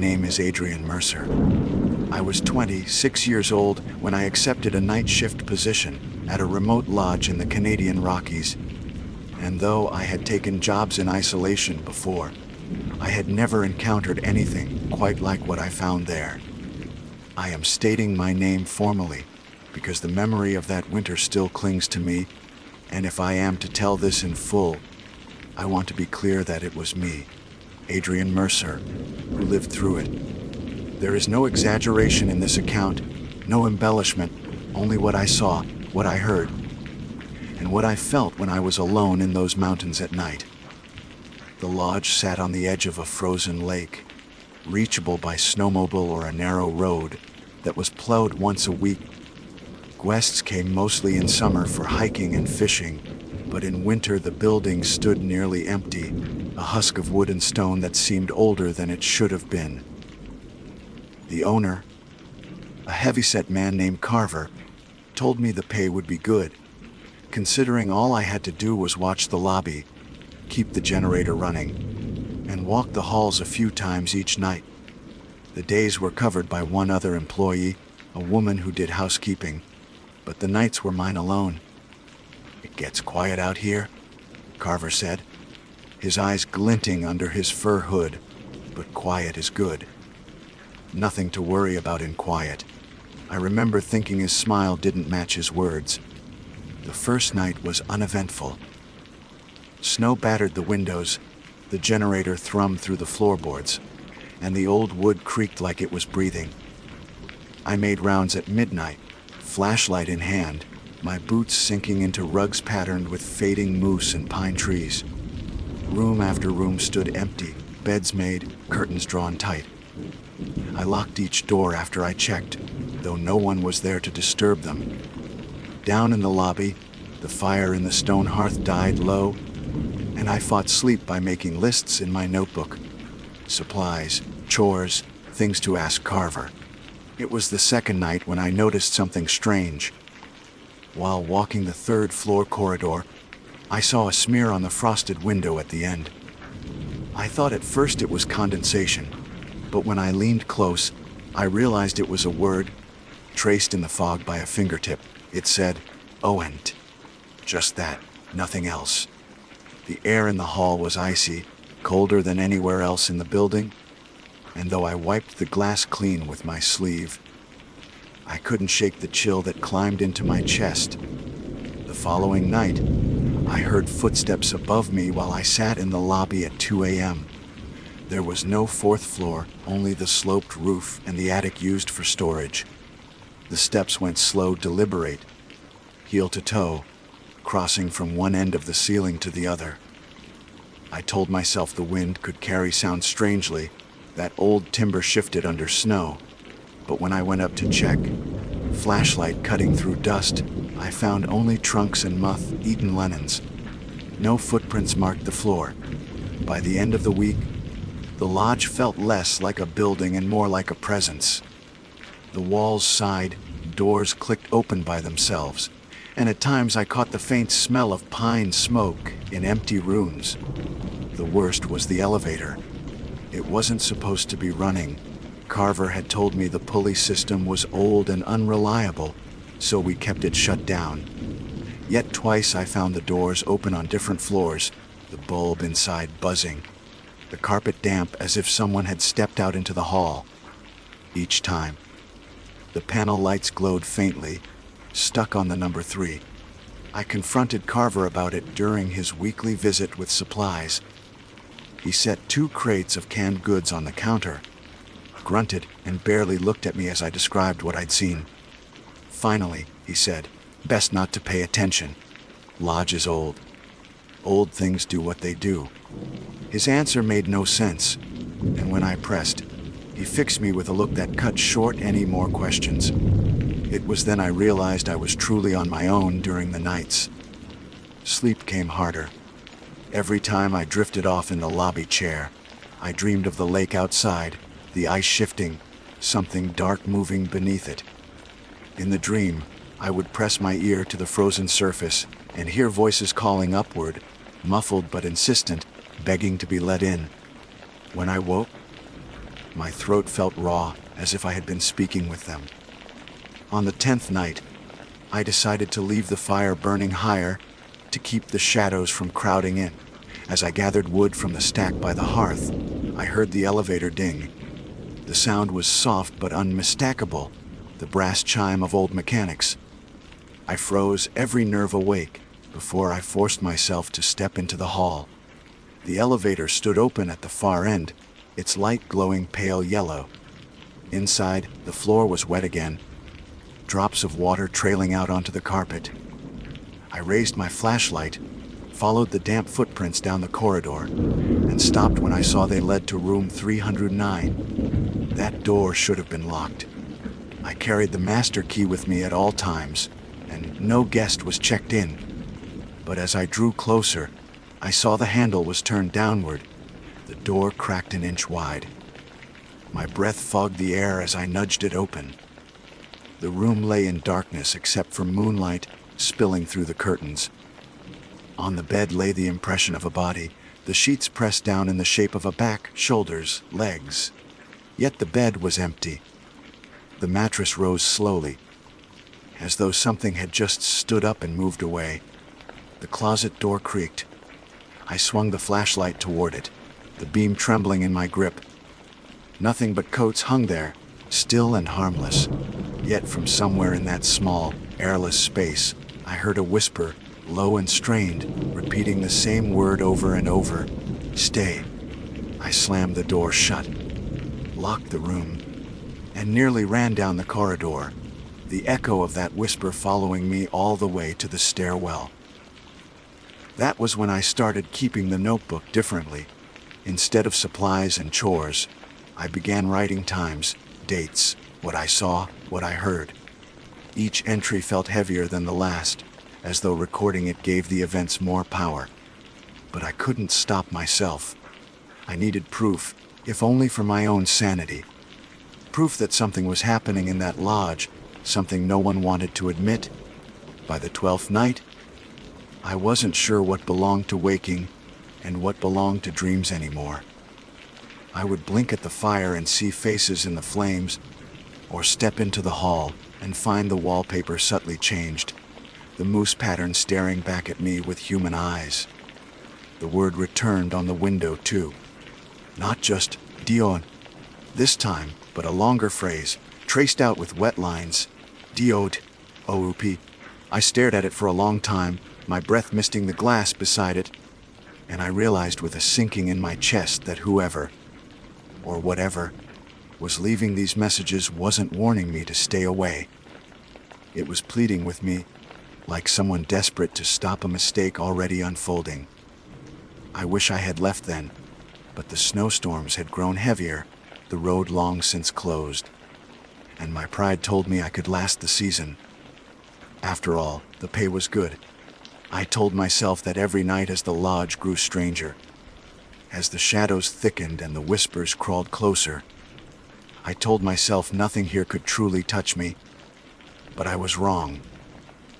name is Adrian Mercer. I was 26 years old when I accepted a night shift position at a remote lodge in the Canadian Rockies. And though I had taken jobs in isolation before, I had never encountered anything quite like what I found there. I am stating my name formally because the memory of that winter still clings to me, and if I am to tell this in full, I want to be clear that it was me, Adrian Mercer, who lived through it. There is no exaggeration in this account, no embellishment, only what I saw, what I heard, and what I felt when I was alone in those mountains at night. The lodge sat on the edge of a frozen lake, reachable by snowmobile or a narrow road that was plowed once a week. Guests came mostly in summer for hiking and fishing, but in winter the building stood nearly empty, a husk of wood and stone that seemed older than it should have been. The owner, a heavyset man named Carver, told me the pay would be good, considering all I had to do was watch the lobby, keep the generator running, and walk the halls a few times each night. The days were covered by one other employee, a woman who did housekeeping, but the nights were mine alone. "It gets quiet out here," Carver said, his eyes glinting under his fur hood, "but quiet is good. Nothing to worry about in quiet." I remember thinking his smile didn't match his words. The first night was uneventful. Snow battered the windows, the generator thrummed through the floorboards, and the old wood creaked like it was breathing. I made rounds at midnight, flashlight in hand, my boots sinking into rugs patterned with fading moose and pine trees. Room after room stood empty, beds made, curtains drawn tight. I locked each door after I checked, though no one was there to disturb them. Down in the lobby, the fire in the stone hearth died low, and I fought sleep by making lists in my notebook. Supplies, chores, things to ask Carver. It was the second night when I noticed something strange. While walking the third-floor corridor, I saw a smear on the frosted window at the end. I thought at first it was condensation, but when I leaned close, I realized it was a word, traced in the fog by a fingertip. It said, "Oent." Just that, nothing else. The air in the hall was icy, colder than anywhere else in the building, and though I wiped the glass clean with my sleeve, I couldn't shake the chill that climbed into my chest. The following night, I heard footsteps above me while I sat in the lobby at 2 a.m. There was no fourth floor, only the sloped roof and the attic used for storage. The steps went slow, deliberate, heel to toe, crossing from one end of the ceiling to the other. I told myself the wind could carry sound strangely, that old timber shifted under snow, but when I went up to check, flashlight cutting through dust, I found only trunks and moth-eaten linens. No footprints marked the floor. By the end of the week, the lodge felt less like a building and more like a presence. The walls sighed, doors clicked open by themselves, and at times I caught the faint smell of pine smoke in empty rooms. The worst was the elevator. It wasn't supposed to be running. Carver had told me the pulley system was old and unreliable, so we kept it shut down. Yet twice I found the doors open on different floors, the bulb inside buzzing, the carpet damp as if someone had stepped out into the hall. Each time, the panel lights glowed faintly, stuck on the number 3. I confronted Carver about it during his weekly visit with supplies. He set 2 crates of canned goods on the counter, grunted, and barely looked at me as I described what I'd seen. Finally, he said, "Best not to pay attention. Lodge is old. Old things do what they do." His answer made no sense, and when I pressed, he fixed me with a look that cut short any more questions. It was then I realized I was truly on my own during the nights. Sleep came harder. Every time I drifted off in the lobby chair, I dreamed of the lake outside, the ice shifting, something dark moving beneath it. In the dream, I would press my ear to the frozen surface and hear voices calling upward, muffled but insistent, begging to be let in. When I woke, My throat felt raw, as if I had been speaking with them. On the 10th night, I decided to leave the fire burning higher to keep the shadows from crowding in. As I gathered wood from the stack by the hearth, I heard the elevator ding. The sound was soft but unmistakable, the brass chime of old mechanics. I froze, every nerve awake, before I forced myself to step into the hall. The elevator stood open at the far end, its light glowing pale yellow. Inside, the floor was wet again, drops of water trailing out onto the carpet. I raised my flashlight, followed the damp footprints down the corridor, and stopped when I saw they led to room 309. That door should have been locked. I carried the master key with me at all times, and no guest was checked in. But as I drew closer, I saw the handle was turned downward, the door cracked an inch wide. My breath fogged the air as I nudged it open. The room lay in darkness except for moonlight spilling through the curtains. On the bed lay the impression of a body, the sheets pressed down in the shape of a back, shoulders, legs. Yet the bed was empty. The mattress rose slowly, as though something had just stood up and moved away. The closet door creaked. I swung the flashlight toward it, the beam trembling in my grip. Nothing but coats hung there, still and harmless. Yet from somewhere in that small, airless space, I heard a whisper, low and strained, repeating the same word over and over. Stay. I slammed the door shut, locked the room, and nearly ran down the corridor, the echo of that whisper following me all the way to the stairwell. That was when I started keeping the notebook differently. Instead of supplies and chores, I began writing times, dates, what I saw, what I heard. Each entry felt heavier than the last, as though recording it gave the events more power. But I couldn't stop myself. I needed proof, if only for my own sanity. Proof that something was happening in that lodge, something no one wanted to admit. By the 12th night, I wasn't sure what belonged to waking and what belonged to dreams anymore. I would blink at the fire and see faces in the flames, or step into the hall and find the wallpaper subtly changed, the moose pattern staring back at me with human eyes. The word returned on the window too. Not just Dion, this time, but a longer phrase, traced out with wet lines. Diod, OUP. I stared at it for a long time, my breath misting the glass beside it, and I realized with a sinking in my chest that whoever, or whatever, was leaving these messages wasn't warning me to stay away. It was pleading with me, like someone desperate to stop a mistake already unfolding. I wish I had left then, but the snowstorms had grown heavier, the road long since closed, and my pride told me I could last the season. After all, the pay was good. I told myself that every night as the lodge grew stranger, as the shadows thickened and the whispers crawled closer, I told myself nothing here could truly touch me. But I was wrong.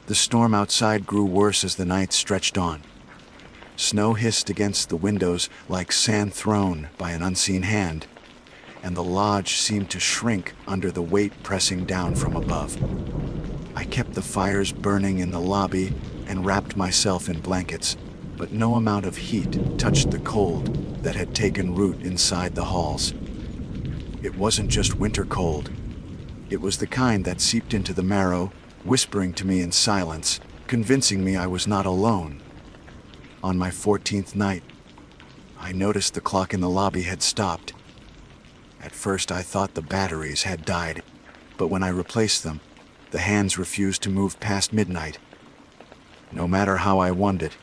The storm outside grew worse as the night stretched on. Snow hissed against the windows like sand thrown by an unseen hand, and the lodge seemed to shrink under the weight pressing down from above. I kept the fires burning in the lobby and wrapped myself in blankets, but no amount of heat touched the cold that had taken root inside the halls. It wasn't just winter cold. It was the kind that seeped into the marrow, whispering to me in silence, convincing me I was not alone. On my 14th night, I noticed the clock in the lobby had stopped. At first I thought the batteries had died, but when I replaced them, the hands refused to move past midnight. No matter how I wound it,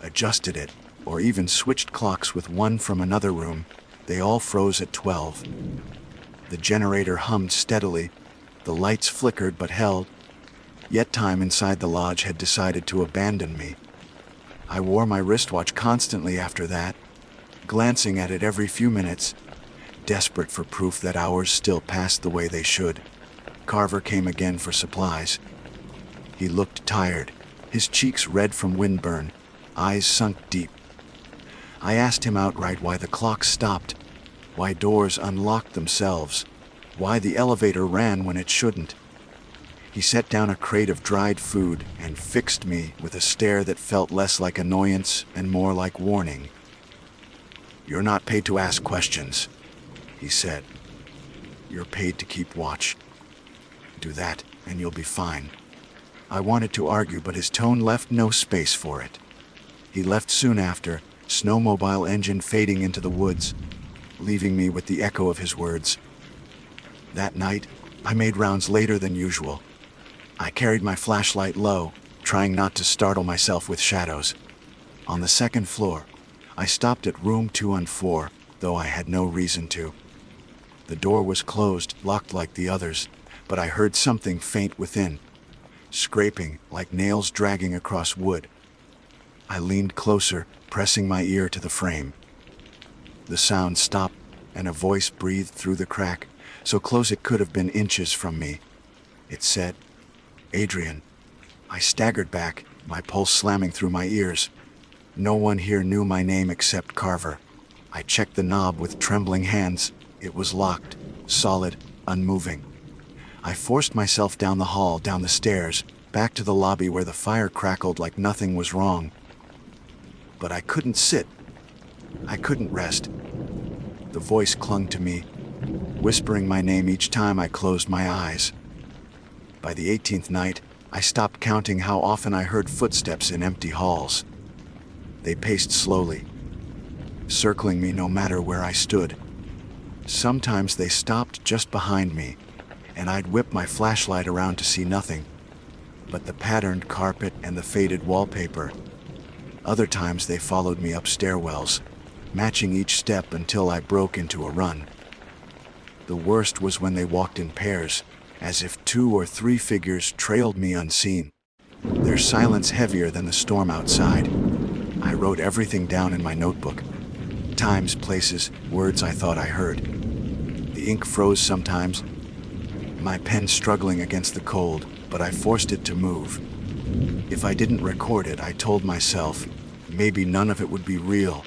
adjusted it, or even switched clocks with one from another room, they all froze at 12. The generator hummed steadily, the lights flickered but held, yet time inside the lodge had decided to abandon me. I wore my wristwatch constantly after that, glancing at it every few minutes, desperate for proof that hours still passed the way they should. Carver came again for supplies. He looked tired, his cheeks red from windburn, eyes sunk deep. I asked him outright why the clock stopped, why doors unlocked themselves, why the elevator ran when it shouldn't. He set down a crate of dried food and fixed me with a stare that felt less like annoyance and more like warning. "You're not paid to ask questions," he said. "You're paid to keep watch. Do that, and you'll be fine." I wanted to argue, but his tone left no space for it. He left soon after, snowmobile engine fading into the woods, leaving me with the echo of his words. That night, I made rounds later than usual. I carried my flashlight low, trying not to startle myself with shadows. On the second floor, I stopped at room 214, though I had no reason to. The door was closed, locked like the others, but I heard something faint within, scraping like nails dragging across wood. I leaned closer, pressing my ear to the frame. The sound stopped, and a voice breathed through the crack, so close it could have been inches from me. It said, "Adrian." I staggered back, my pulse slamming through my ears. No one here knew my name except Carver. I checked the knob with trembling hands. It was locked, solid, unmoving. I forced myself down the hall, down the stairs, back to the lobby where the fire crackled like nothing was wrong. But I couldn't sit. I couldn't rest. The voice clung to me, whispering my name each time I closed my eyes. By the 18th night, I stopped counting how often I heard footsteps in empty halls. They paced slowly, circling me no matter where I stood. Sometimes they stopped just behind me, and I'd whip my flashlight around to see nothing but the patterned carpet and the faded wallpaper. Other times they followed me up stairwells, matching each step until I broke into a run. The worst was when they walked in pairs, as if 2 or 3 figures trailed me unseen, their silence heavier than the storm outside. I wrote everything down in my notebook. Times, places, words I thought I heard. The ink froze sometimes, my pen struggling against the cold, but I forced it to move. If I didn't record it, I told myself, maybe none of it would be real.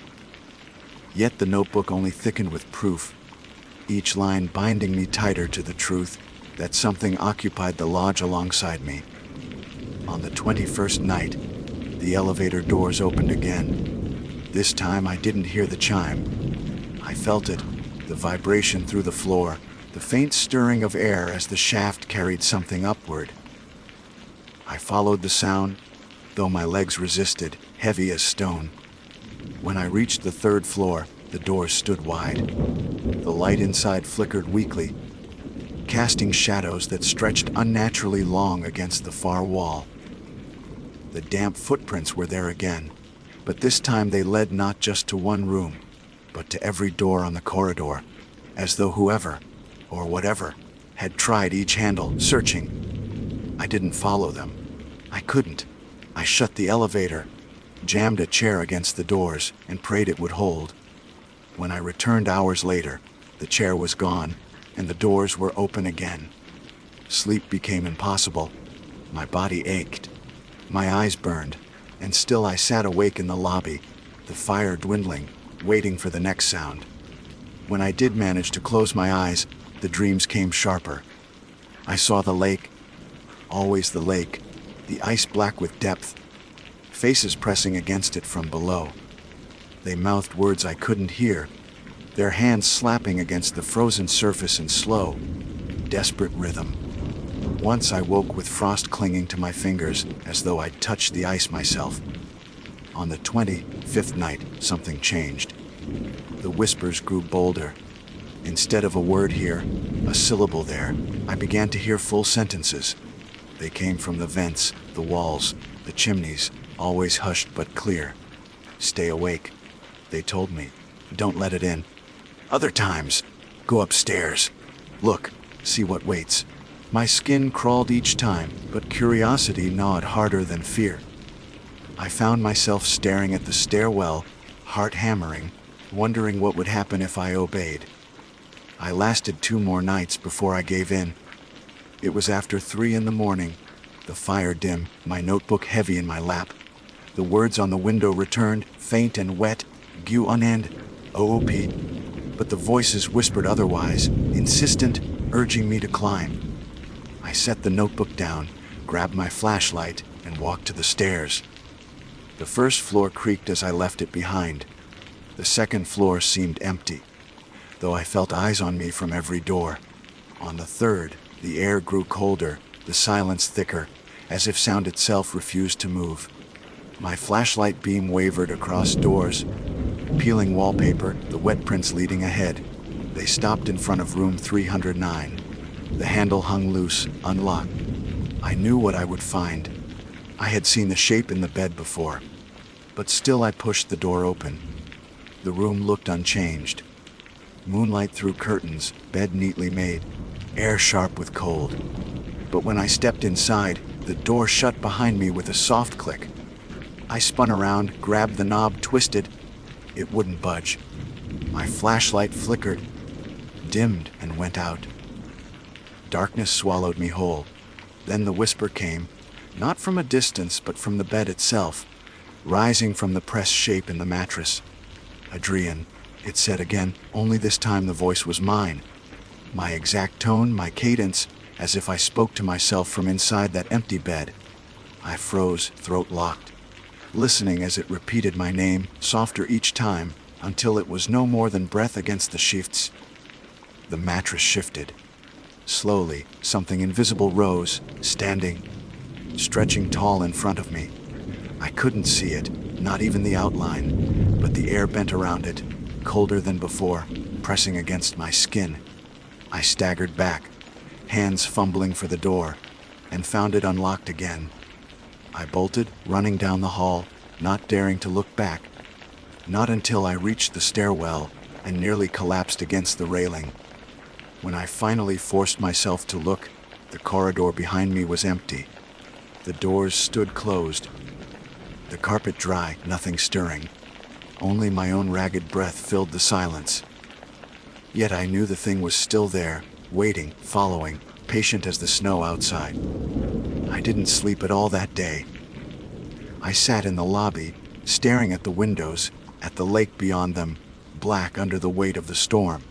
Yet the notebook only thickened with proof, each line binding me tighter to the truth that something occupied the lodge alongside me. On the 21st night, the elevator doors opened again. This time I didn't hear the chime. I felt it, the vibration through the floor, the faint stirring of air as the shaft carried something upward. I followed the sound, though my legs resisted, heavy as stone. When I reached the 3rd floor, the doors stood wide. The light inside flickered weakly, casting shadows that stretched unnaturally long against the far wall. The damp footprints were there again, but this time they led not just to one room, but to every door on the corridor, as though whoever, or whatever, had tried each handle, searching. I didn't follow them. I couldn't. I shut the elevator, jammed a chair against the doors, and prayed it would hold. When I returned hours later, the chair was gone, and the doors were open again. Sleep became impossible. My body ached. My eyes burned, and still I sat awake in the lobby, the fire dwindling, waiting for the next sound. When I did manage to close my eyes, the dreams came sharper. I saw the lake, always the lake, the ice black with depth, faces pressing against it from below. They mouthed words I couldn't hear, their hands slapping against the frozen surface in slow, desperate rhythm. Once I woke with frost clinging to my fingers, as though I'd touched the ice myself. On the 25th night, something changed. The whispers grew bolder. Instead of a word here, a syllable there, I began to hear full sentences. They came from the vents, the walls, the chimneys, always hushed but clear. "Stay awake," they told me. "Don't let it in." Other times, "Go upstairs. Look, see what waits." My skin crawled each time, but curiosity gnawed harder than fear. I found myself staring at the stairwell, heart hammering, wondering what would happen if I obeyed. I lasted 2 more nights before I gave in. It was after 3 in the morning, the fire dim, my notebook heavy in my lap. The words on the window returned, faint and wet, "Gu unend, OOP." but the voices whispered otherwise, insistent, urging me to climb. I set the notebook down, grabbed my flashlight, and walked to the stairs. The first floor creaked as I left it behind. The second floor seemed empty, though I felt eyes on me from every door. On the third, the air grew colder, the silence thicker, as if sound itself refused to move. My flashlight beam wavered across doors, peeling wallpaper, the wet prints leading ahead. They stopped in front of room 309. The handle hung loose, unlocked. I knew what I would find. I had seen the shape in the bed before, but still I pushed the door open. The room looked unchanged. Moonlight through curtains, bed neatly made, air sharp with cold. But when I stepped inside, the door shut behind me with a soft click. I spun around, grabbed the knob, twisted. It wouldn't budge. My flashlight flickered, dimmed, and went out. Darkness swallowed me whole. Then the whisper came, not from a distance, but from the bed itself, rising from the pressed shape in the mattress. "Adrian," it said again, only this time the voice was mine. My exact tone, my cadence, as if I spoke to myself from inside that empty bed. I froze, throat locked, listening as it repeated my name, softer each time, until it was no more than breath against the sheets. The mattress shifted. Slowly, something invisible rose, standing, stretching tall in front of me. I couldn't see it, not even the outline, but the air bent around it, colder than before, pressing against my skin. I staggered back, hands fumbling for the door, and found it unlocked again. I bolted, running down the hall, not daring to look back. Not until I reached the stairwell and nearly collapsed against the railing. When I finally forced myself to look, the corridor behind me was empty. The doors stood closed. The carpet dry, nothing stirring. Only my own ragged breath filled the silence. Yet I knew the thing was still there, waiting, following, patient as the snow outside. I didn't sleep at all that day. I sat in the lobby, staring at the windows, at the lake beyond them, black under the weight of the storm.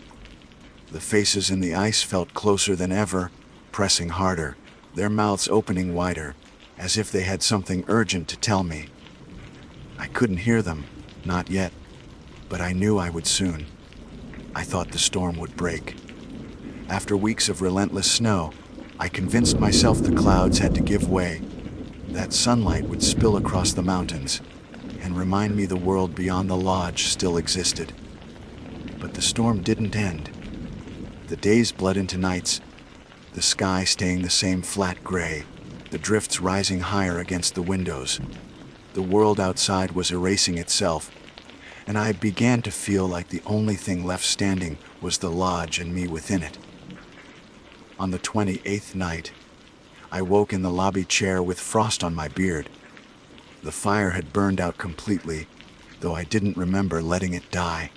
The faces in the ice felt closer than ever, pressing harder, their mouths opening wider, as if they had something urgent to tell me. I couldn't hear them, not yet, but I knew I would soon. I thought the storm would break. After weeks of relentless snow, I convinced myself the clouds had to give way, that sunlight would spill across the mountains, and remind me the world beyond the lodge still existed. But the storm didn't end. The days bled into nights, the sky staying the same flat gray, the drifts rising higher against the windows. The world outside was erasing itself, and I began to feel like the only thing left standing was the lodge and me within it. On the 28th night, I woke in the lobby chair with frost on my beard. The fire had burned out completely, though I didn't remember letting it die.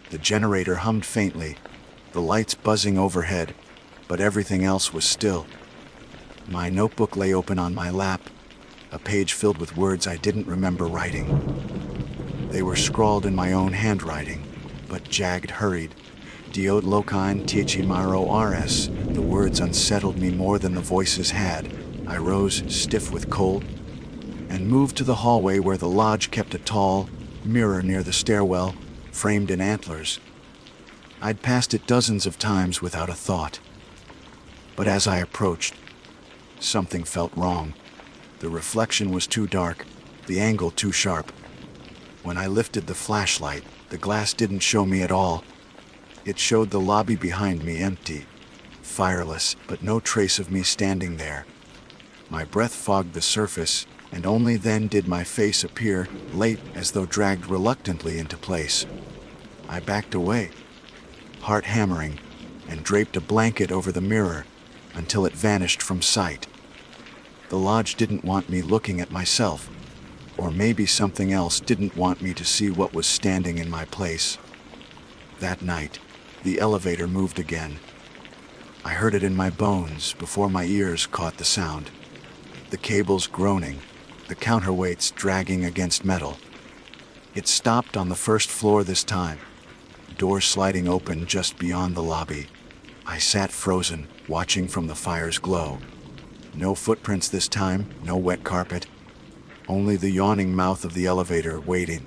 The generator hummed faintly, the lights buzzing overhead, but everything else was still. My notebook lay open on my lap, a page filled with words I didn't remember writing. They were scrawled in my own handwriting, but jagged, hurried. Diod locain thmaro rs. The words unsettled me more than the voices had. I rose, stiff with cold, and moved to the hallway where the lodge kept a tall mirror near the stairwell, framed in antlers. I'd passed it dozens of times without a thought. But as I approached, something felt wrong. The reflection was too dark, the angle too sharp. When I lifted the flashlight, the glass didn't show me at all. It showed the lobby behind me empty, fireless, but no trace of me standing there. My breath fogged the surface, and only then did my face appear, late, as though dragged reluctantly into place. I backed away, heart hammering, and draped a blanket over the mirror until it vanished from sight. The lodge didn't want me looking at myself, or maybe something else didn't want me to see what was standing in my place. That night, the elevator moved again. I heard it in my bones before my ears caught the sound. The cables groaning, the counterweights dragging against metal. It stopped on the first floor this time, doors sliding open just beyond the lobby. I sat frozen, watching from the fire's glow. No footprints this time, no wet carpet. Only the yawning mouth of the elevator waiting.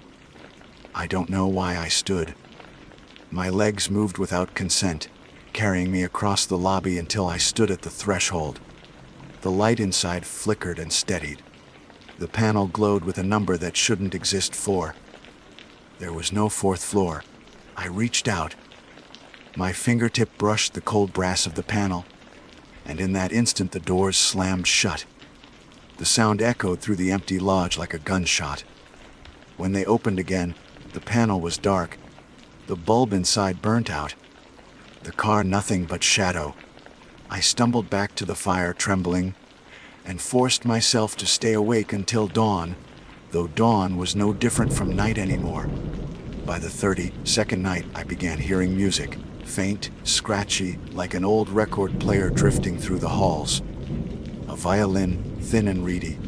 I don't know why I stood. My legs moved without consent, carrying me across the lobby until I stood at the threshold. The light inside flickered and steadied. The panel glowed with a number that shouldn't exist. 4. There was no 4th floor. I reached out. My fingertip brushed the cold brass of the panel, and in that instant the doors slammed shut. The sound echoed through the empty lodge like a gunshot. When they opened again, the panel was dark. The bulb inside burnt out. The car nothing but shadow. I stumbled back to the fire trembling, and forced myself to stay awake until dawn, though dawn was no different from night anymore. By the 32nd night, I began hearing music, faint, scratchy, like an old record player drifting through the halls. A violin, thin and reedy,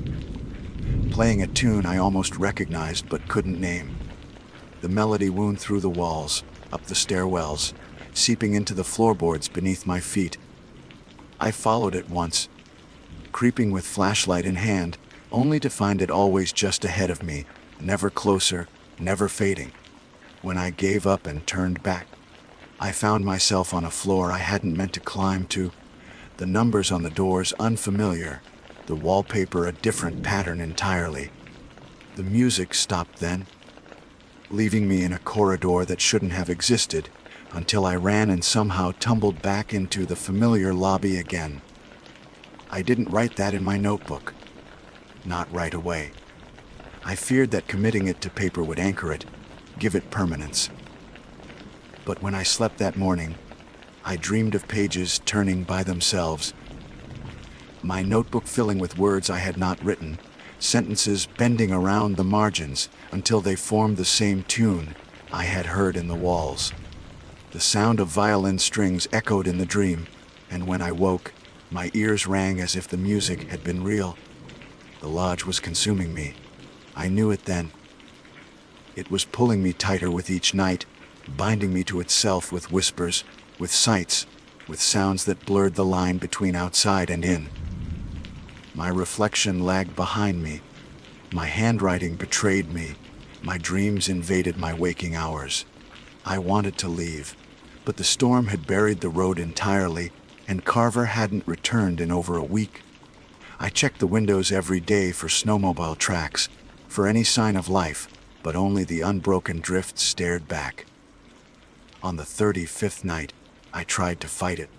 playing a tune I almost recognized but couldn't name. The melody wound through the walls, up the stairwells, seeping into the floorboards beneath my feet. I followed it once, creeping with flashlight in hand, only to find it always just ahead of me, never closer, never fading. When I gave up and turned back, I found myself on a floor I hadn't meant to climb to, the numbers on the doors unfamiliar, the wallpaper a different pattern entirely. The music stopped then, leaving me in a corridor that shouldn't have existed, until I ran and somehow tumbled back into the familiar lobby again. I didn't write that in my notebook. Not right away. I feared that committing it to paper would anchor it, give it permanence. But when I slept that morning, I dreamed of pages turning by themselves, my notebook filling with words I had not written, sentences bending around the margins until they formed the same tune I had heard in the walls. The sound of violin strings echoed in the dream, and when I woke, my ears rang as if the music had been real. The lodge was consuming me. I knew it then. It was pulling me tighter with each night, binding me to itself with whispers, with sights, with sounds that blurred the line between outside and in. My reflection lagged behind me. My handwriting betrayed me. My dreams invaded my waking hours. I wanted to leave, but the storm had buried the road entirely, and Carver hadn't returned in over a week. I checked the windows every day for snowmobile tracks, for any sign of life, but only the unbroken drifts stared back. On the 35th night, I tried to fight it.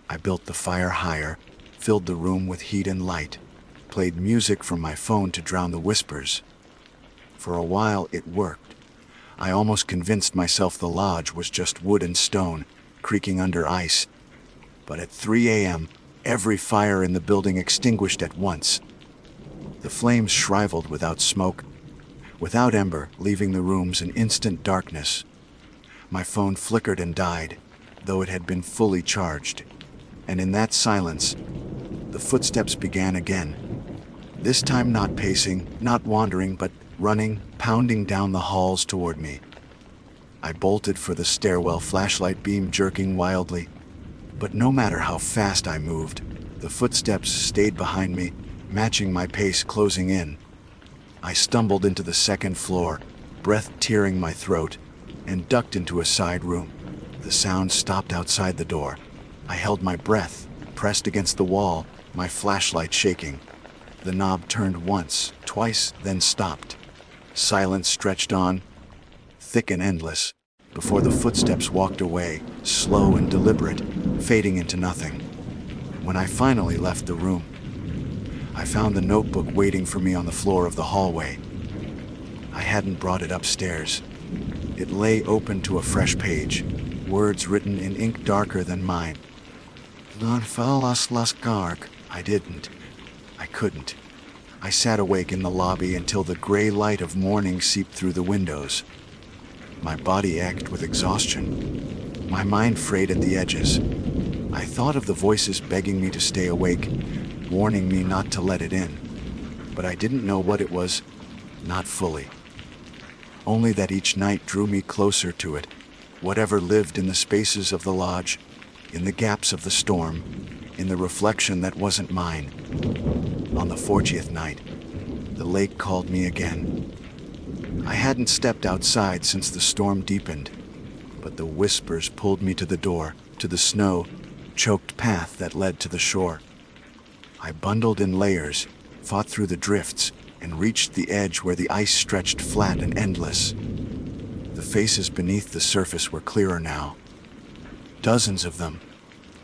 I built the fire higher, filled the room with heat and light, played music from my phone to drown the whispers. For a while it worked. I almost convinced myself the lodge was just wood and stone, creaking under ice. But at 3 a.m., every fire in the building extinguished at once. The flames shriveled without smoke, without ember, leaving the rooms in instant darkness. My phone flickered and died, though it had been fully charged. And in that silence, the footsteps began again. This time not pacing, not wandering, but running, pounding down the halls toward me. I bolted for the stairwell, flashlight beam jerking wildly. But no matter how fast I moved, the footsteps stayed behind me, matching my pace closing in. I stumbled into the second floor, breath tearing my throat, and ducked into a side room. The sound stopped outside the door. I held my breath, pressed against the wall, my flashlight shaking. The knob turned once, twice, then stopped. Silence stretched on, thick and endless, before the footsteps walked away, slow and deliberate, fading into nothing. When I finally left the room, I found the notebook waiting for me on the floor of the hallway. I hadn't brought it upstairs. It lay open to a fresh page, words written in ink darker than mine. I didn't. I couldn't. I sat awake in the lobby until the gray light of morning seeped through the windows. My body ached with exhaustion. My mind frayed at the edges. I thought of the voices begging me to stay awake, warning me not to let it in. But I didn't know what it was, not fully. Only that each night drew me closer to it, Whatever lived in the spaces of the lodge, in the gaps of the storm, in the reflection that wasn't mine. On the 40th night, the lake called me again. I hadn't stepped outside since the storm deepened, but the whispers pulled me to the door, to the snow-choked path that led to the shore. I bundled in layers, fought through the drifts, and reached the edge where the ice stretched flat and endless. The faces beneath the surface were clearer now. Dozens of them,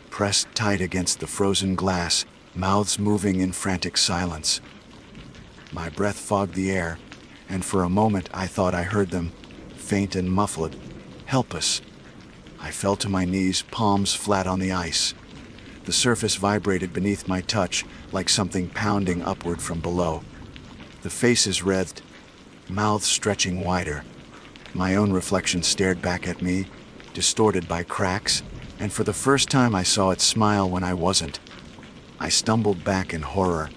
pressed tight against the frozen glass, mouths moving in frantic silence. My breath fogged the air, and for a moment I thought I heard them, faint and muffled, helpless. I fell to my knees, palms flat on the ice. The surface vibrated beneath my touch, like something pounding upward from below. The faces writhed, mouths stretching wider. My own reflection stared back at me, distorted by cracks, and for the first time I saw it smile when I wasn't. I stumbled back in horror,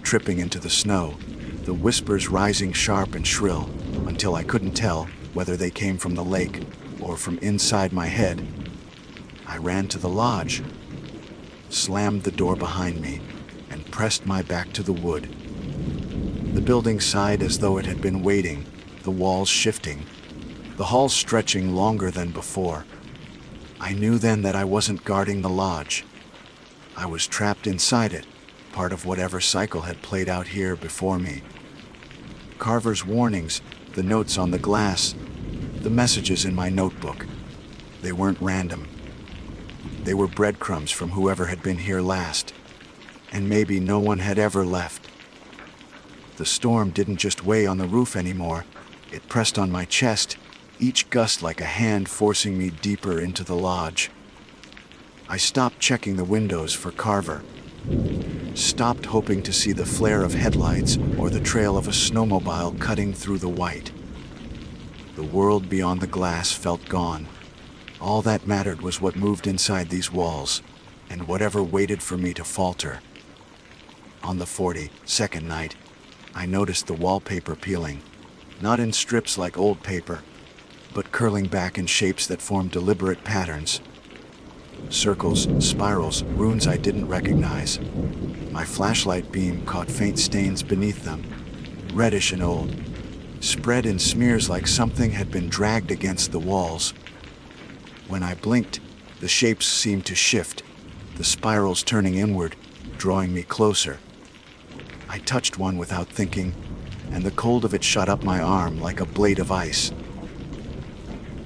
tripping into the snow, the whispers rising sharp and shrill, until I couldn't tell whether they came from the lake or from inside my head. I ran to the lodge, slammed the door behind me, and pressed my back to the wood. The building sighed as though it had been waiting, the walls shifting, the halls stretching longer than before. I knew then that I wasn't guarding the lodge. I was trapped inside it, part of whatever cycle had played out here before me. Carver's warnings, the notes on the glass, the messages in my notebook, they weren't random. They were breadcrumbs from whoever had been here last, and maybe no one had ever left. The storm didn't just weigh on the roof anymore. It pressed on my chest, each gust like a hand forcing me deeper into the lodge. I stopped checking the windows for Carver, stopped hoping to see the flare of headlights or the trail of a snowmobile cutting through the white. The world beyond the glass felt gone. All that mattered was what moved inside these walls, and whatever waited for me to falter. On the 42nd night, I noticed the wallpaper peeling, not in strips like old paper, but curling back in shapes that formed deliberate patterns. Circles, spirals, runes I didn't recognize. My flashlight beam caught faint stains beneath them, reddish and old, spread in smears like something had been dragged against the walls. When I blinked, the shapes seemed to shift, the spirals turning inward, drawing me closer. I touched one without thinking, and the cold of it shot up my arm like a blade of ice.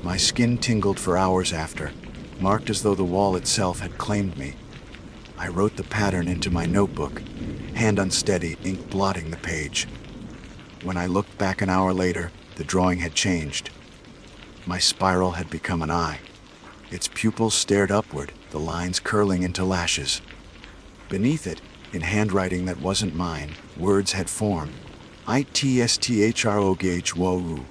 My skin tingled for hours after, marked as though the wall itself had claimed me. I wrote the pattern into my notebook, hand unsteady, ink blotting the page. When I looked back an hour later, the drawing had changed. My spiral had become an eye. Its pupils stared upward, the lines curling into lashes. Beneath it, in handwriting that wasn't mine, words had formed. ITSTHROGHWORU.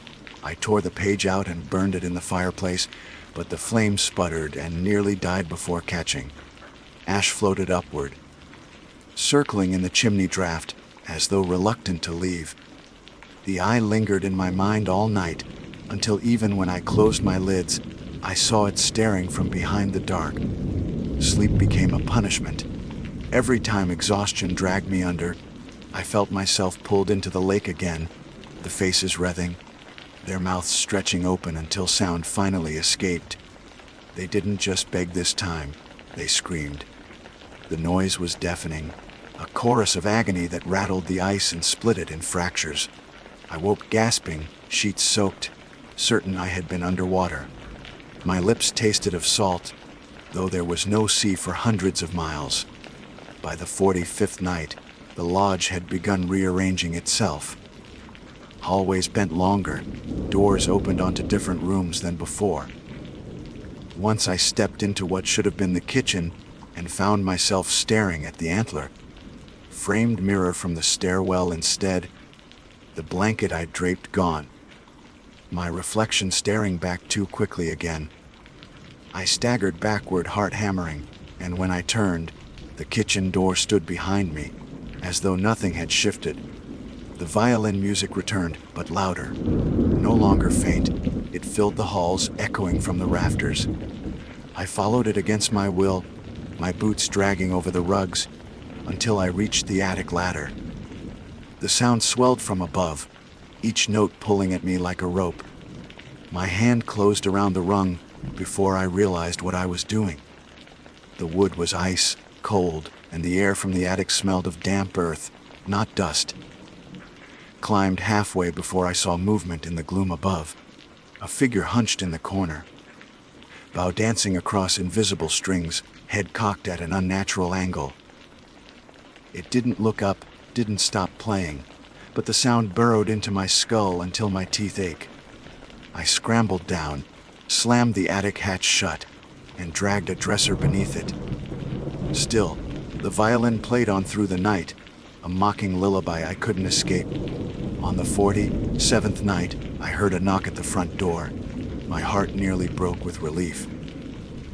I tore the page out and burned it in the fireplace, but the flame sputtered and nearly died before catching. Ash floated upward, circling in the chimney draft, as though reluctant to leave. The eye lingered in my mind all night, until even when I closed my lids, I saw it staring from behind the dark. Sleep became a punishment. Every time exhaustion dragged me under, I felt myself pulled into the lake again, the faces writhing, their mouths stretching open until sound finally escaped. They didn't just beg this time, they screamed. The noise was deafening, a chorus of agony that rattled the ice and split it in fractures. I woke gasping, sheets soaked, certain I had been underwater. My lips tasted of salt, though there was no sea for hundreds of miles. By the 45th night, the lodge had begun rearranging itself. Hallways bent longer, doors opened onto different rooms than before. Once I stepped into what should have been the kitchen and found myself staring at the antler. Framed mirror from the stairwell instead, the blanket I'd draped gone. My reflection staring back too quickly again. I staggered backward, heart hammering, and when I turned, the kitchen door stood behind me, as though nothing had shifted. The violin music returned, but louder, no longer faint, It filled the halls, echoing from the rafters. I followed it against my will, my boots dragging over the rugs, until I reached the attic ladder. The sound swelled from above, each note pulling at me like a rope. My hand closed around the rung before I realized what I was doing. The wood was ice, cold, and the air from the attic smelled of damp earth, not dust. Climbed halfway before I saw movement in the gloom above. A figure hunched in the corner, bow dancing across invisible strings, head cocked at an unnatural angle. It didn't look up, didn't stop playing, but the sound burrowed into my skull until my teeth ached. I scrambled down, slammed the attic hatch shut, and dragged a dresser beneath it. Still, the violin played on through the night, a mocking lullaby I couldn't escape. On the 47th night, I heard a knock at the front door. My heart nearly broke with relief.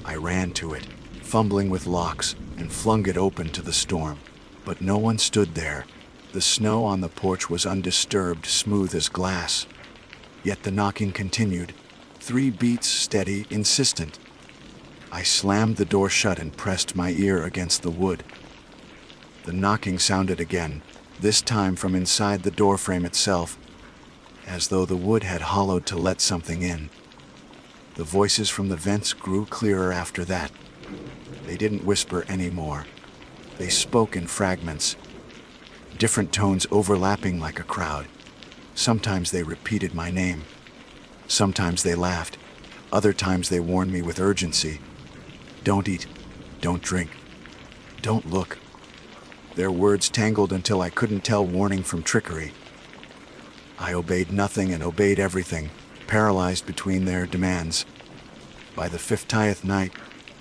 I ran to it, fumbling with locks, and flung it open to the storm. But no one stood there. The snow on the porch was undisturbed, smooth as glass. Yet the knocking continued, 3 beats steady, insistent. I slammed the door shut and pressed my ear against the wood. The knocking sounded again, this time from inside the doorframe itself, as though the wood had hollowed to let something in. The voices from the vents grew clearer after that. They didn't whisper anymore. They spoke in fragments, different tones overlapping like a crowd. Sometimes they repeated my name. Sometimes they laughed. Other times they warned me with urgency. Don't eat. Don't drink. Don't look. Their words tangled until I couldn't tell warning from trickery. I obeyed nothing and obeyed everything, paralyzed between their demands. By the 50th night,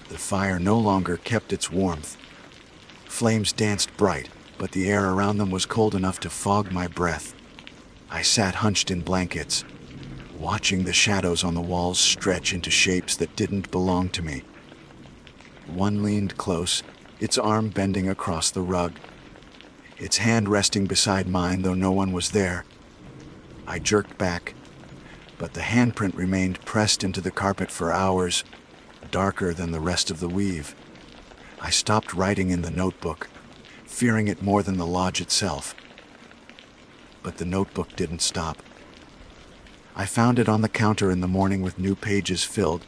the fire no longer kept its warmth. Flames danced bright, but the air around them was cold enough to fog my breath. I sat hunched in blankets, watching the shadows on the walls stretch into shapes that didn't belong to me. One leaned close, its arm bending across the rug, its hand resting beside mine though no one was there. I jerked back, but the handprint remained pressed into the carpet for hours, darker than the rest of the weave. I stopped writing in the notebook, fearing it more than the lodge itself. But the notebook didn't stop. I found it on the counter in the morning with new pages filled,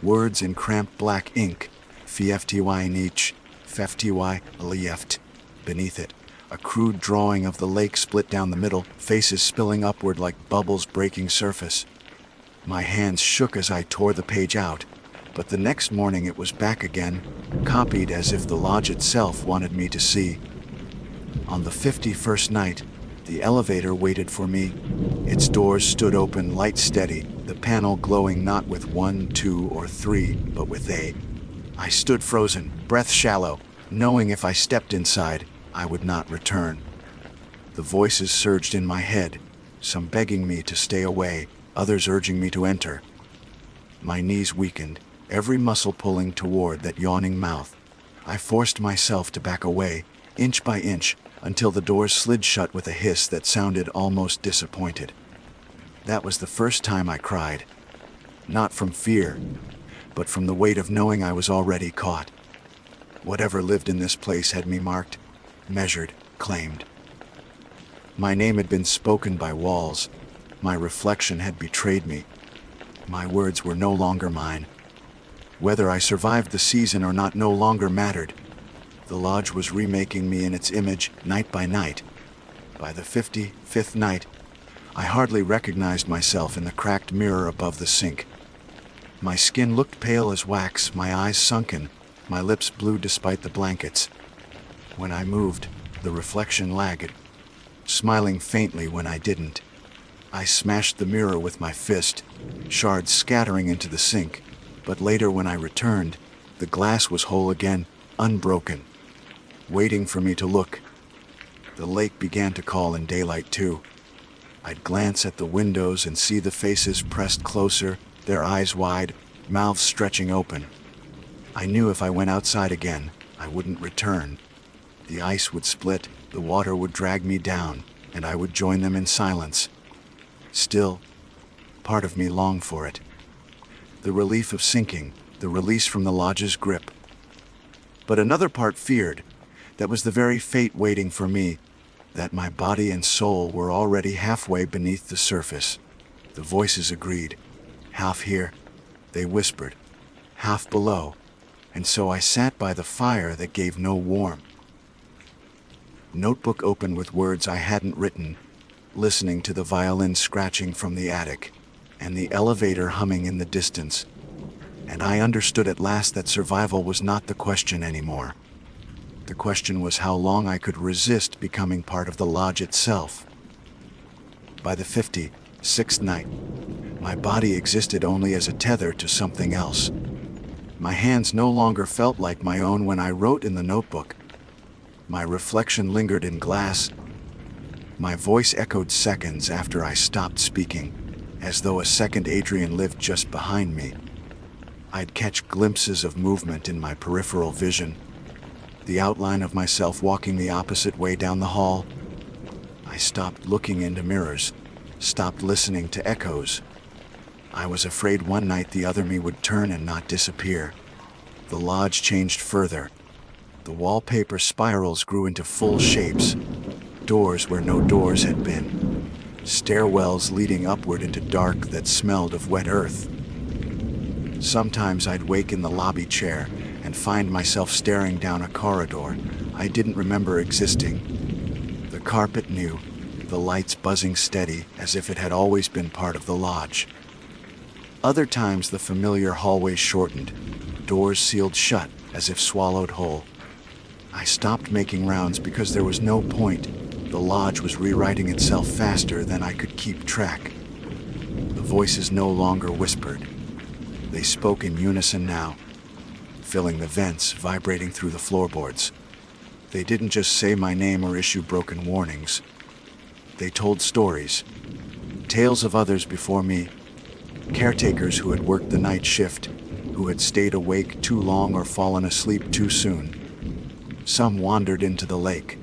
words in cramped black ink, fty niche, fty lieft. Beneath it, a crude drawing of the lake split down the middle, faces spilling upward like bubbles breaking surface. My hands shook as I tore the page out, but the next morning it was back again, copied as if the lodge itself wanted me to see. On the 51st night, the elevator waited for me. Its doors stood open, light steady, the panel glowing not with 1, 2, or 3, but with 8. I stood frozen, breath shallow, knowing if I stepped inside, I would not return. The voices surged in my head, some begging me to stay away, others urging me to enter. My knees weakened, every muscle pulling toward that yawning mouth. I forced myself to back away, inch by inch, until the doors slid shut with a hiss that sounded almost disappointed. That was the first time I cried. Not from fear, but from the weight of knowing I was already caught. Whatever lived in this place had me marked, measured, claimed. My name had been spoken by walls. My reflection had betrayed me. My words were no longer mine. Whether I survived the season or not no longer mattered. The lodge was remaking me in its image, night by night. By the 55th night, I hardly recognized myself in the cracked mirror above the sink. My skin looked pale as wax, my eyes sunken, my lips blue despite the blankets. When I moved, the reflection lagged, smiling faintly when I didn't. I smashed the mirror with my fist, shards scattering into the sink, but later when I returned, the glass was whole again, unbroken, waiting for me to look. The lake began to call in daylight too. I'd glance at the windows and see the faces pressed closer, their eyes wide, mouths stretching open. I knew if I went outside again, I wouldn't return. The ice would split, the water would drag me down, and I would join them in silence. Still, part of me longed for it. The relief of sinking, the release from the lodge's grip. But another part feared. That was the very fate waiting for me, that my body and soul were already halfway beneath the surface. The voices agreed. Half here, they whispered, half below, and so I sat by the fire that gave no warmth. Notebook open with words I hadn't written, listening to the violin scratching from the attic, and the elevator humming in the distance. And I understood at last that survival was not the question anymore. The question was how long I could resist becoming part of the lodge itself. By the 56th night, my body existed only as a tether to something else. My hands no longer felt like my own when I wrote in the notebook. My reflection lingered in glass. My voice echoed seconds after I stopped speaking, as though a second Adrian lived just behind me. I'd catch glimpses of movement in my peripheral vision, the outline of myself walking the opposite way down the hall. I stopped looking into mirrors, stopped listening to echoes. I was afraid one night the other me would turn and not disappear. The lodge changed further. The wallpaper spirals grew into full shapes, doors where no doors had been, stairwells leading upward into dark that smelled of wet earth. Sometimes I'd wake in the lobby chair and find myself staring down a corridor I didn't remember existing. The carpet new, the lights buzzing steady as if it had always been part of the lodge. Other times the familiar hallways shortened, doors sealed shut as if swallowed whole. I stopped making rounds because there was no point. The lodge was rewriting itself faster than I could keep track. The voices no longer whispered. They spoke in unison now, filling the vents, vibrating through the floorboards. They didn't just say my name or issue broken warnings. They told stories, tales of others before me, caretakers who had worked the night shift, who had stayed awake too long or fallen asleep too soon. Some wandered into the lake.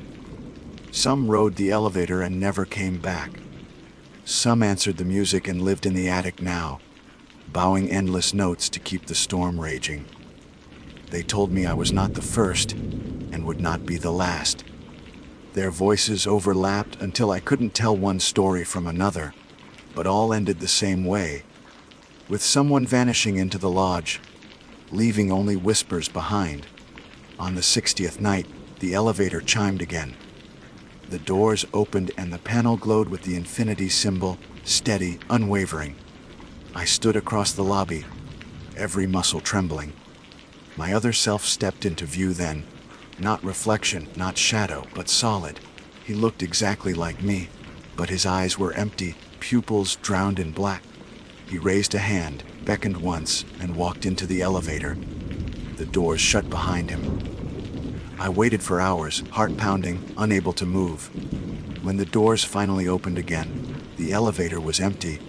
Some rode the elevator and never came back. Some answered the music and lived in the attic now, bowing endless notes to keep the storm raging. They told me I was not the first and would not be the last. Their voices overlapped until I couldn't tell one story from another, but all ended the same way, with someone vanishing into the lodge, leaving only whispers behind. On the 60th night, the elevator chimed again. The doors opened and the panel glowed with the infinity symbol, steady, unwavering. I stood across the lobby, every muscle trembling. My other self stepped into view then. Not reflection, not shadow, but solid. He looked exactly like me, but his eyes were empty, pupils drowned in black. He raised a hand, beckoned once, and walked into the elevator. The doors shut behind him. I waited for hours, heart pounding, unable to move. When the doors finally opened again, the elevator was empty,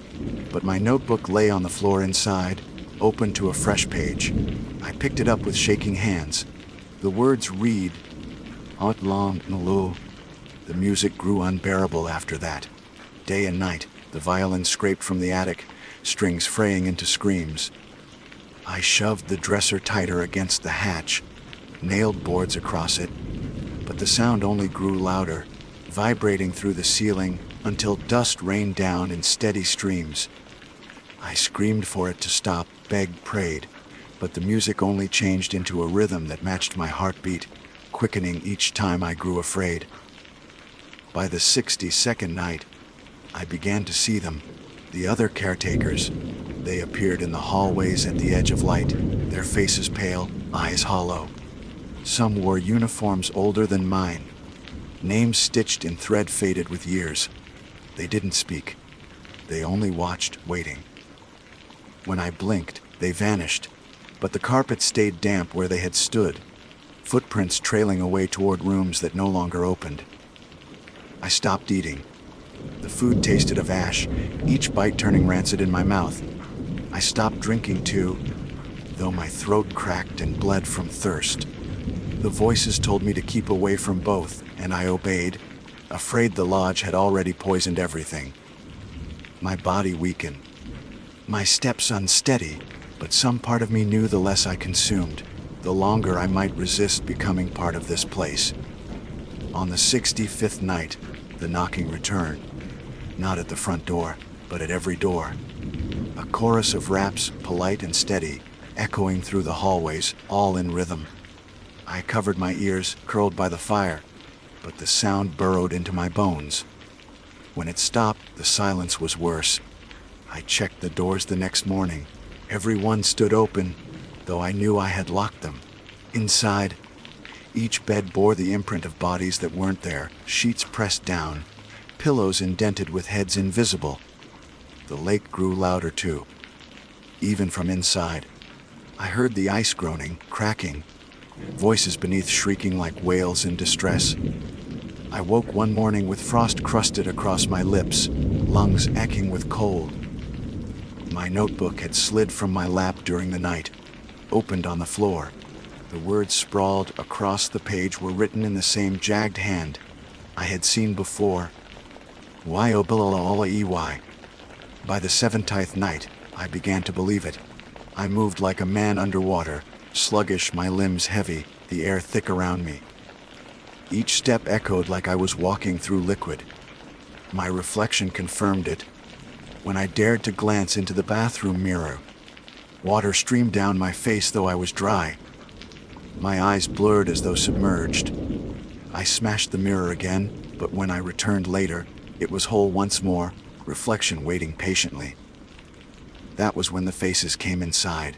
but my notebook lay on the floor inside, open to a fresh page. I picked it up with shaking hands. The words read, "Aloneatnight." The music grew unbearable after that. Day and night, the violin scraped from the attic, strings fraying into screams. I shoved the dresser tighter against the hatch, nailed boards across it, but the sound only grew louder, vibrating through the ceiling until dust rained down in steady streams. I screamed for it to stop, begged, prayed, but the music only changed into a rhythm that matched my heartbeat, quickening each time I grew afraid. By the 62nd night, I began to see them, the other caretakers. They appeared in the hallways at the edge of light, their faces pale, eyes hollow. Some wore uniforms older than mine, names stitched in thread faded with years. They didn't speak. They only watched, waiting. When I blinked, they vanished, but the carpet stayed damp where they had stood, footprints trailing away toward rooms that no longer opened. I stopped eating. The food tasted of ash, each bite turning rancid in my mouth. I stopped drinking too, though my throat cracked and bled from thirst. The voices told me to keep away from both, and I obeyed, afraid the lodge had already poisoned everything. My body weakened. My steps unsteady, but some part of me knew the less I consumed, the longer I might resist becoming part of this place. On the 65th night, the knocking returned, not at the front door, but at every door. A chorus of raps, polite and steady, echoing through the hallways, all in rhythm. I covered my ears, curled by the fire, but the sound burrowed into my bones. When it stopped, the silence was worse. I checked the doors the next morning. Every one stood open, though I knew I had locked them. Inside, each bed bore the imprint of bodies that weren't there, sheets pressed down, pillows indented with heads invisible. The lake grew louder too, even from inside. I heard the ice groaning, cracking, voices beneath shrieking like whales in distress. I woke one morning with frost crusted across my lips, lungs aching with cold. My notebook had slid from my lap during the night, opened on the floor. The words sprawled across the page were written in the same jagged hand I had seen before. Y-O-B-L-L-E-Y. By the 70th night, I began to believe it. I moved like a man underwater, sluggish, my limbs heavy, the air thick around me. Each step echoed like I was walking through liquid. My reflection confirmed it. When I dared to glance into the bathroom mirror, water streamed down my face though I was dry. My eyes blurred as though submerged. I smashed the mirror again, but when I returned later, it was whole once more, reflection waiting patiently. That was when the faces came inside.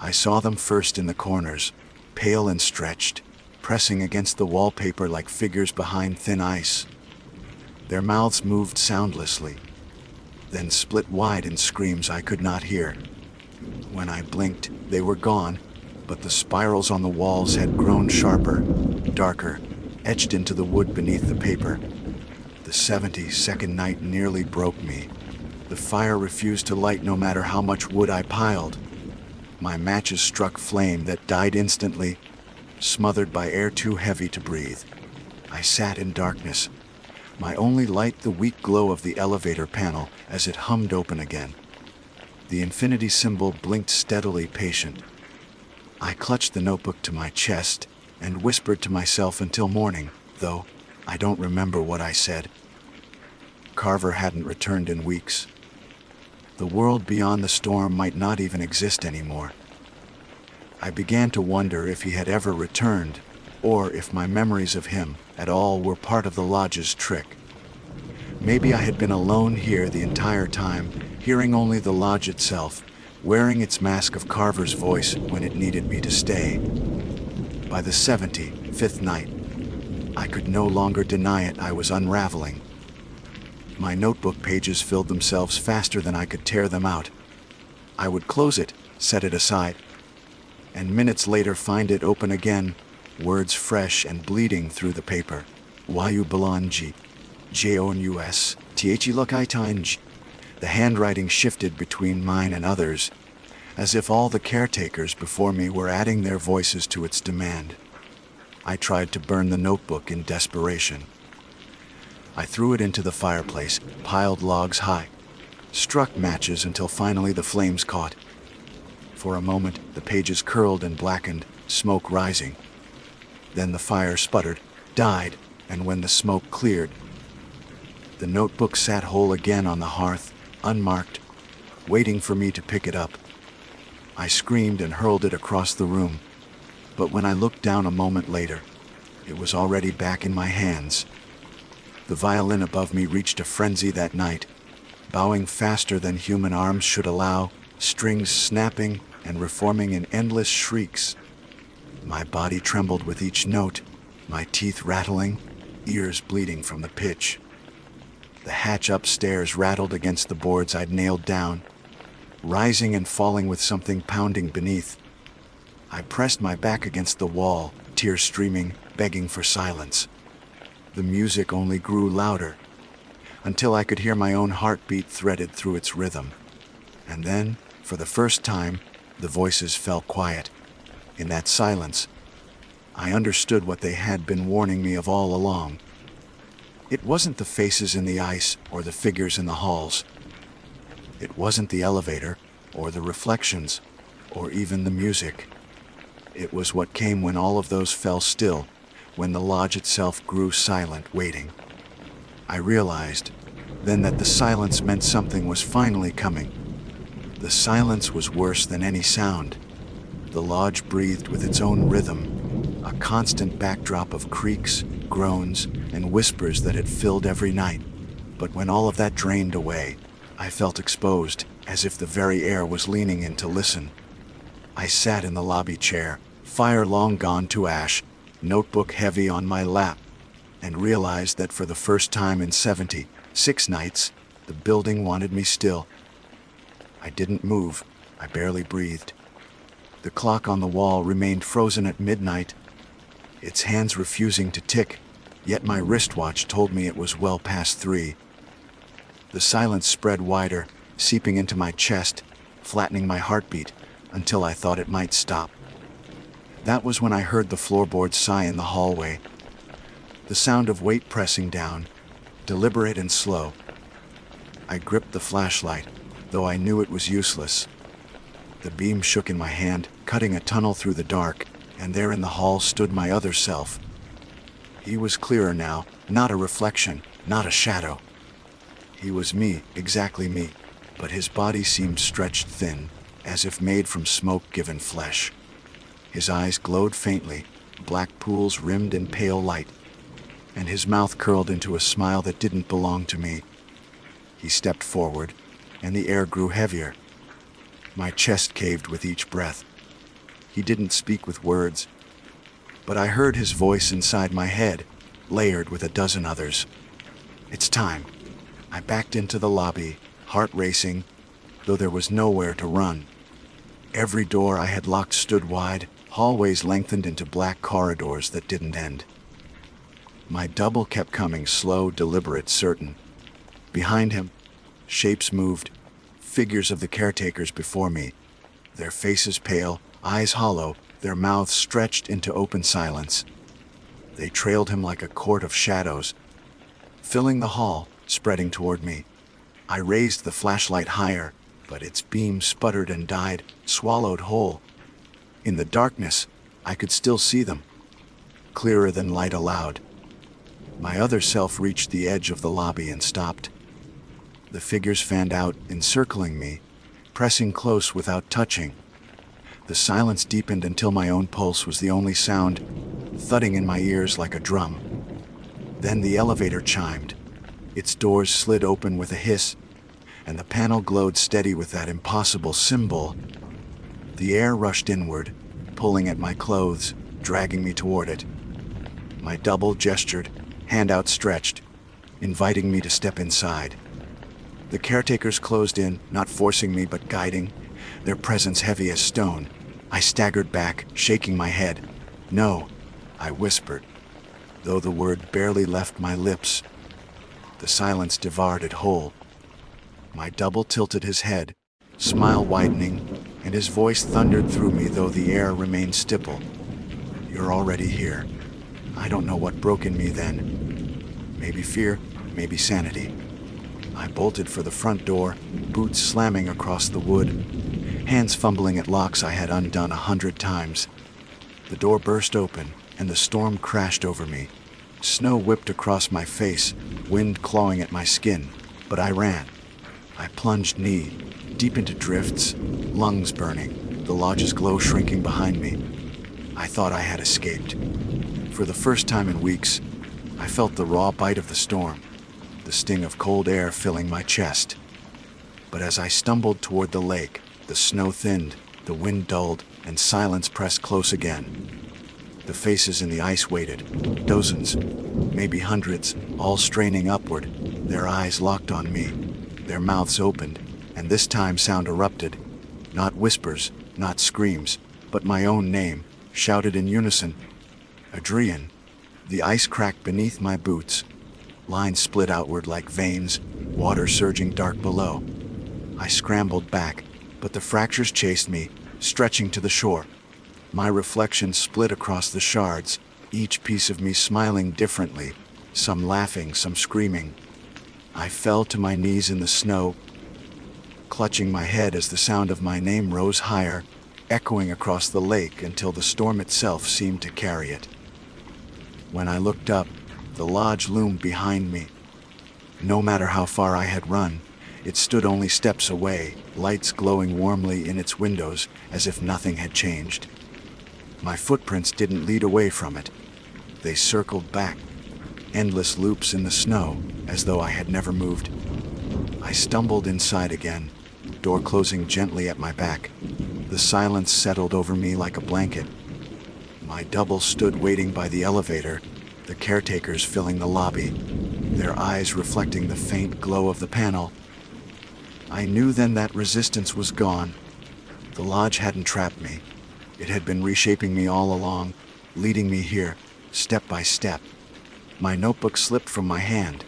I saw them first in the corners, pale and stretched, pressing against the wallpaper like figures behind thin ice. Their mouths moved soundlessly, then split wide in screams I could not hear. When I blinked, they were gone, but the spirals on the walls had grown sharper, darker, etched into the wood beneath the paper. The 72nd night nearly broke me. The fire refused to light no matter how much wood I piled. My matches struck flame that died instantly, smothered by air too heavy to breathe. I sat in darkness, my only light the weak glow of the elevator panel as it hummed open again. The infinity symbol blinked steadily, patient. I clutched the notebook to my chest and whispered to myself until morning, though I don't remember what I said. Carver hadn't returned in weeks. The world beyond the storm might not even exist anymore. I began to wonder if he had ever returned, or if my memories of him at all were part of the lodge's trick. Maybe I had been alone here the entire time, hearing only the lodge itself, wearing its mask of Carver's voice when it needed me to stay. By the 75th night, I could no longer deny it. I was unraveling. My notebook pages filled themselves faster than I could tear them out. I would close it, set it aside, and minutes later find it open again, words fresh and bleeding through the paper. Wayubalanji, Jonus, Thlukitanj. The handwriting shifted between mine and others, as if all the caretakers before me were adding their voices to its demand. I tried to burn the notebook in desperation. I threw it into the fireplace, piled logs high, struck matches until finally the flames caught. For a moment, the pages curled and blackened, smoke rising. Then the fire sputtered, died, and when the smoke cleared, the notebook sat whole again on the hearth, unmarked, waiting for me to pick it up. I screamed and hurled it across the room, but when I looked down a moment later, it was already back in my hands. The violin above me reached a frenzy that night, bowing faster than human arms should allow, strings snapping and reforming in endless shrieks. My body trembled with each note, my teeth rattling, ears bleeding from the pitch. The hatch upstairs rattled against the boards I'd nailed down, rising and falling with something pounding beneath. I pressed my back against the wall, tears streaming, begging for silence. The music only grew louder, until I could hear my own heartbeat threaded through its rhythm. And then, for the first time, the voices fell quiet. In that silence, I understood what they had been warning me of all along. It wasn't the faces in the ice or the figures in the halls. It wasn't the elevator, or the reflections, or even the music. It was what came when all of those fell still, when the lodge itself grew silent, waiting. I realized then that the silence meant something was finally coming. The silence was worse than any sound. The lodge breathed with its own rhythm, a constant backdrop of creaks, groans, and whispers that had filled every night. But when all of that drained away, I felt exposed, as if the very air was leaning in to listen. I sat in the lobby chair, fire long gone to ash, notebook heavy on my lap, and realized that for the first time in 76 nights, the building wanted me still. I didn't move. I barely breathed. The clock on the wall remained frozen at midnight, its hands refusing to tick, yet my wristwatch told me it was well past 3. The silence spread wider, seeping into my chest, flattening my heartbeat until I thought it might stop. That was when I heard the floorboards sigh in the hallway. The sound of weight pressing down, deliberate and slow. I gripped the flashlight, though I knew it was useless. The beam shook in my hand, cutting a tunnel through the dark, and there in the hall stood my other self. He was clearer now, not a reflection, not a shadow. He was me, exactly me, but his body seemed stretched thin, as if made from smoke-given flesh. His eyes glowed faintly, black pools rimmed in pale light, and his mouth curled into a smile that didn't belong to me. He stepped forward, and the air grew heavier. My chest caved with each breath. He didn't speak with words, but I heard his voice inside my head, layered with a dozen others. It's time. I backed into the lobby, heart racing, though there was nowhere to run. Every door I had locked stood wide, hallways lengthened into black corridors that didn't end. My double kept coming, slow, deliberate, certain. Behind him, shapes moved, figures of the caretakers before me, their faces pale, eyes hollow, their mouths stretched into open silence. They trailed him like a court of shadows, filling the hall, spreading toward me. I raised the flashlight higher, but its beam sputtered and died, swallowed whole. In the darkness, I could still see them, clearer than light allowed. My other self reached the edge of the lobby and stopped. The figures fanned out, encircling me, pressing close without touching. The silence deepened until my own pulse was the only sound, thudding in my ears like a drum. Then the elevator chimed. Its doors slid open with a hiss, and the panel glowed steady with that impossible symbol. The air rushed inward, pulling at my clothes, dragging me toward it. My double gestured, hand outstretched, inviting me to step inside. The caretakers closed in, not forcing me but guiding, their presence heavy as stone. I staggered back, shaking my head. No, I whispered, though the word barely left my lips. The silence devoured it whole. My double tilted his head, smile widening, and his voice thundered through me though the air remained stipple. You're already here. I don't know what broke in me then. Maybe fear, maybe sanity. I bolted for the front door, boots slamming across the wood, hands fumbling at locks I had undone 100 times. The door burst open, and the storm crashed over me. Snow whipped across my face, wind clawing at my skin, but I ran. I plunged knee deep into drifts, lungs burning, the lodge's glow shrinking behind me. I thought I had escaped. For the first time in weeks, I felt the raw bite of the storm, the sting of cold air filling my chest. But as I stumbled toward the lake, the snow thinned, the wind dulled, and silence pressed close again. The faces in the ice waited, dozens, maybe hundreds, all straining upward, their eyes locked on me, their mouths opened, and this time sound erupted. Not whispers, not screams, but my own name, shouted in unison. Adrian. The ice cracked beneath my boots. Lines split outward like veins, water surging dark below. I scrambled back, but the fractures chased me, stretching to the shore. My reflection split across the shards, each piece of me smiling differently, some laughing, some screaming. I fell to my knees in the snow, clutching my head as the sound of my name rose higher, echoing across the lake until the storm itself seemed to carry it. When I looked up, the lodge loomed behind me. No matter how far I had run, it stood only steps away, lights glowing warmly in its windows as if nothing had changed. My footprints didn't lead away from it. They circled back, endless loops in the snow, as though I had never moved. I stumbled inside again, door closing gently at my back. The silence settled over me like a blanket. My double stood waiting by the elevator, the caretakers filling the lobby, their eyes reflecting the faint glow of the panel. I knew then that resistance was gone. The lodge hadn't trapped me. It had been reshaping me all along, leading me here, step by step. My notebook slipped from my hand.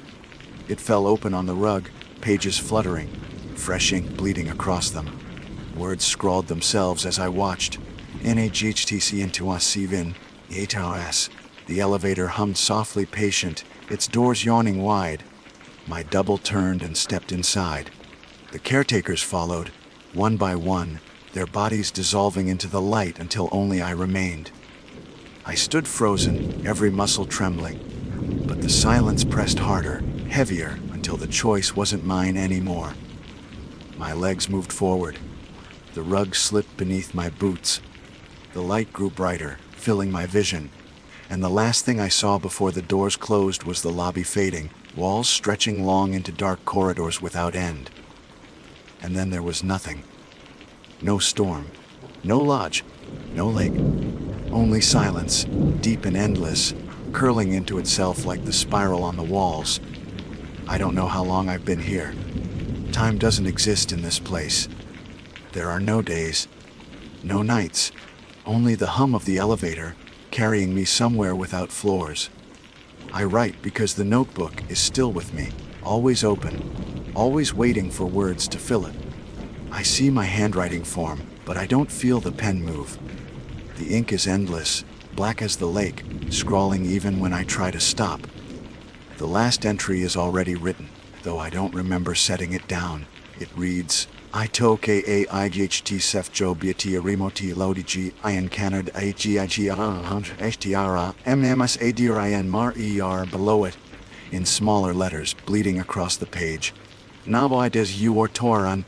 It fell open on the rug, pages fluttering, fresh ink bleeding across them. Words scrawled themselves as I watched. NAGHTC into Asivin, ETRS. The elevator hummed softly patient, its doors yawning wide. My double turned and stepped inside. The caretakers followed, one by one, their bodies dissolving into the light until only I remained. I stood frozen, every muscle trembling, but the silence pressed harder, heavier, until the choice wasn't mine anymore. My legs moved forward. The rug slipped beneath my boots. The light grew brighter, filling my vision, and the last thing I saw before the doors closed was the lobby fading, walls stretching long into dark corridors without end. And then there was nothing. No storm, no lodge, no lake, only silence, deep and endless, curling into itself like the spiral on the walls. I don't know how long I've been here. Time doesn't exist in this place. There are no days, no nights, only the hum of the elevator, carrying me somewhere without floors. I write because the notebook is still with me, always open, always waiting for words to fill it. I see my handwriting form, but I don't feel the pen move. The ink is endless, black as the lake, scrawling even when I try to stop. The last entry is already written, though I don't remember setting it down. It reads, I toke aight sefjo biati remoti lodigi ian canard htr mms adirin mar below it, in smaller letters bleeding across the page. Nabo des you or toran,